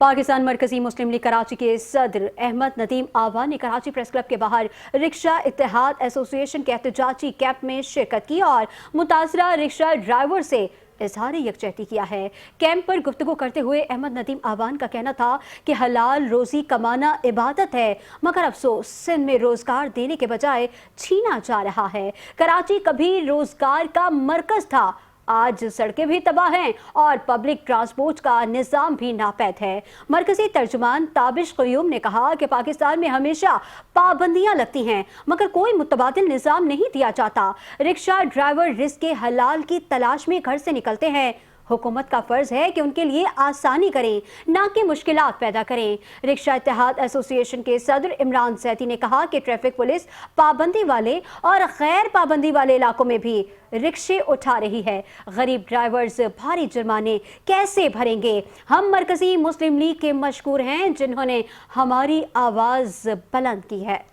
पाकिस्तान मरकजी मुस्लिम लीग कराची के सदर अहमद नदीम आवान ने कराची प्रेस क्लब के बाहर रिक्शा इत्तेहाद एसोसिएशन के एहतजाजी कैंप में शिरकत की और मुतासरा रिक्शा ड्राइवर से इजहार यकजहती किया है। कैंप पर गुफ्तगू करते हुए अहमद नदीम आवान का कहना था कि हलाल रोजी कमाना इबादत है, मगर अफसोस सिंध में रोजगार देने के बजाय छीना जा रहा है। कराची कभी रोजगार का मरकज था, आज सड़कें भी तबाह हैं और पब्लिक ट्रांसपोर्ट का निज़ाम भी नापैद है। मरकजी तर्जुमान ताबिश क़यूम ने कहा कि पाकिस्तान में हमेशा पाबंदियां लगती हैं, मगर कोई मुतबादिल निज़ाम नहीं दिया जाता। रिक्शा ड्राइवर रिस्क के हलाल की तलाश में घर से निकलते हैं। हुकूमत का फर्ज है कि उनके लिए आसानी करें, ना कि मुश्किलात पैदा करें। रिक्शा इत्तेहाद एसोसिएशन के सदर इमरान ज़ैदी ने कहा कि ट्रैफिक पुलिस पाबंदी वाले और गैर पाबंदी वाले इलाकों में भी रिक्शे उठा रही है। गरीब ड्राइवर्स भारी जुर्माने कैसे भरेंगे? हम मरकजी मुस्लिम लीग के मशकूर हैं जिन्होंने हमारी आवाज़ बुलंद की है।